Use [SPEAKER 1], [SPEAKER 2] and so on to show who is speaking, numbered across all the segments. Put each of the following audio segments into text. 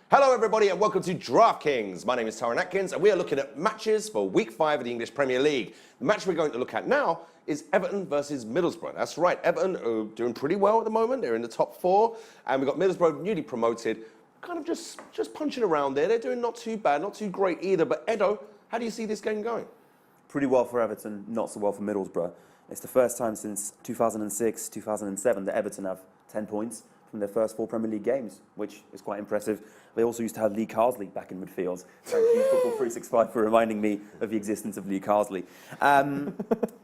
[SPEAKER 1] Hello everybody and welcome to DraftKings. My name is Taran Atkins and we are looking at matches for Week 5 of the English Premier League. The match we're going to look at now is Everton versus Middlesbrough. That's right, Everton are doing pretty well at the moment. They're in the top 4 and we've got Middlesbrough newly promoted, kind of just punching around there. They're doing not too bad, not too great either. But Edo, how do you see this game going?
[SPEAKER 2] Pretty well for Everton, not so well for Middlesbrough. It's the first time since 2006, 2007 that Everton have 10 points from their first 4 Premier League games, which is quite impressive. They also used to have Lee Carsley back in midfield. Thank you, Football 365, for reminding me of the existence of Lee Carsley.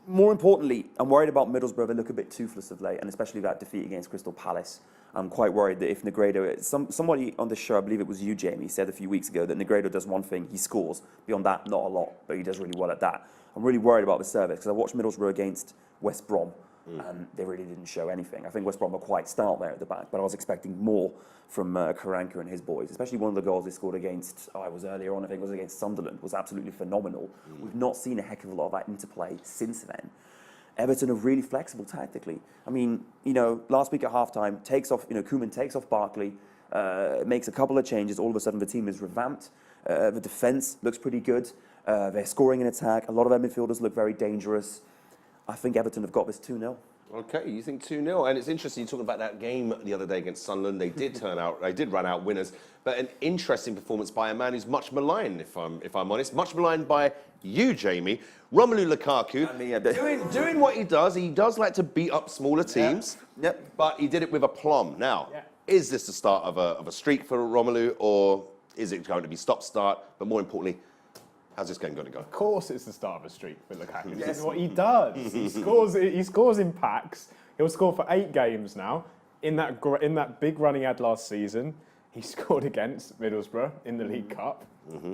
[SPEAKER 2] More importantly, I'm worried about Middlesbrough. They look a bit toothless of late, and especially that defeat against Crystal Palace. I'm quite worried that if Negredo... Somebody on the show, I believe it was you, Jamie, said a few weeks ago that Negredo does one thing, he scores. Beyond that, not a lot, but he does really well at that. I'm really worried about the service, because I watched Middlesbrough against West Brom, and they really didn't show anything. I think West Brom were quite stout there at the back, but I was expecting more from Karanka and his boys, especially one of the goals they scored against, it was earlier on, I think it was against Sunderland, was absolutely phenomenal. We've not seen a heck of a lot of that interplay since then. Everton are really flexible tactically. I mean, last week at halftime, Koeman takes off Barkley, makes a couple of changes, all of a sudden the team is revamped, the defence looks pretty good, they're scoring in attack, a lot of their midfielders look very dangerous. I think Everton have got this 2-0.
[SPEAKER 1] Okay, you think 2-0, and it's interesting you're talking about that game the other day against Sunderland. They did run out winners, but an interesting performance by a man who's much maligned, if I'm honest, much maligned by you, Jamie. Romelu Lukaku, doing what he does. He does like to beat up smaller teams, but he did it with aplomb. Now, is this the start of a streak for Romelu, or is it going to be stop-start? But more importantly, how's this game going to go?
[SPEAKER 3] Of course it's the start of a streak for Lukaku. This is what he does. He scores in packs. He'll score for 8 games now. In that big run he had last season, he scored against Middlesbrough in the League Cup.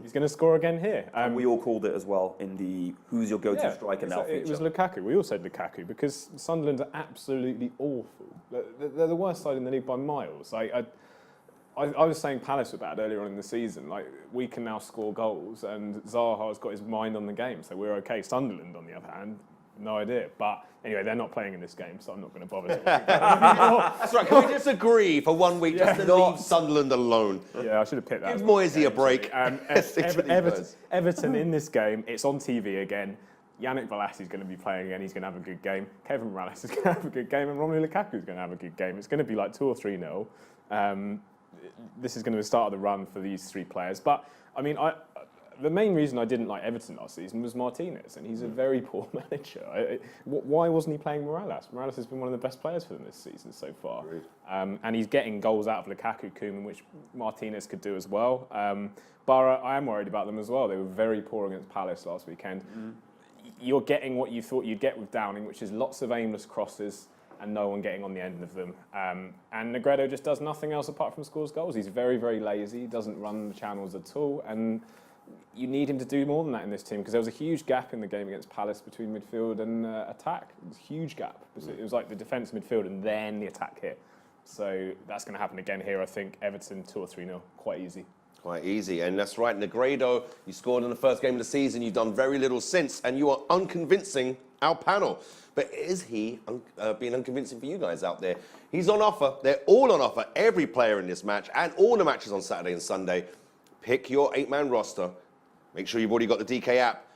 [SPEAKER 3] He's going to score again here.
[SPEAKER 2] And we all called it as well in the who's your go-to striker now feature.
[SPEAKER 3] It was Lukaku. We all said Lukaku because Sunderland are absolutely awful. They're the worst side in the league by miles. I was saying Palace were bad earlier on in the season. Like, we can now score goals, and Zaha's got his mind on the game, so we're okay. Sunderland, on the other hand, no idea. But anyway, they're not playing in this game, so I'm not going to bother.
[SPEAKER 1] That's right. Can we just agree for 1 week just to leave Sunderland alone?
[SPEAKER 3] Yeah, I should have picked that.
[SPEAKER 1] Give Moisey a break.
[SPEAKER 3] Everton in this game, it's on TV again. Yannick Bolasie is going to be playing again. He's going to have a good game. Kevin Morales is going to have a good game, and Romelu Lukaku is going to have a good game. It's going to be like 2 or 3-0. This is going to be the start of the run for these 3 players. But, I mean, the main reason I didn't like Everton last season was Martinez, and he's a very poor manager. Why wasn't he playing Morales? Morales has been one of the best players for them this season so far. And he's getting goals out of Lukaku, Koeman, which Martinez could do as well. Borough, I am worried about them as well. They were very poor against Palace last weekend. You're getting what you thought you'd get with Downing, which is lots of aimless crosses and no one getting on the end of them. And Negredo just does nothing else apart from scores goals. He's very, very lazy. He doesn't run the channels at all. And you need him to do more than that in this team, because there was a huge gap in the game against Palace between midfield and attack. It was a huge gap. It was like the defence, midfield, and then the attack hit. So that's going to happen again here, I think. Everton 2 or 3-0, quite easy.
[SPEAKER 1] Quite easy, and that's right. Negredo, you scored in the first game of the season. You've done very little since, and you are unconvincing our panel. But is he being unconvincing for you guys out there? He's on offer. They're all on offer. Every player in this match, and all the matches on Saturday and Sunday. Pick your 8-man roster. Make sure you've already got the DK app.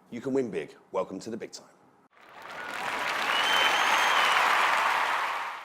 [SPEAKER 1] You can win big. Welcome to the big time.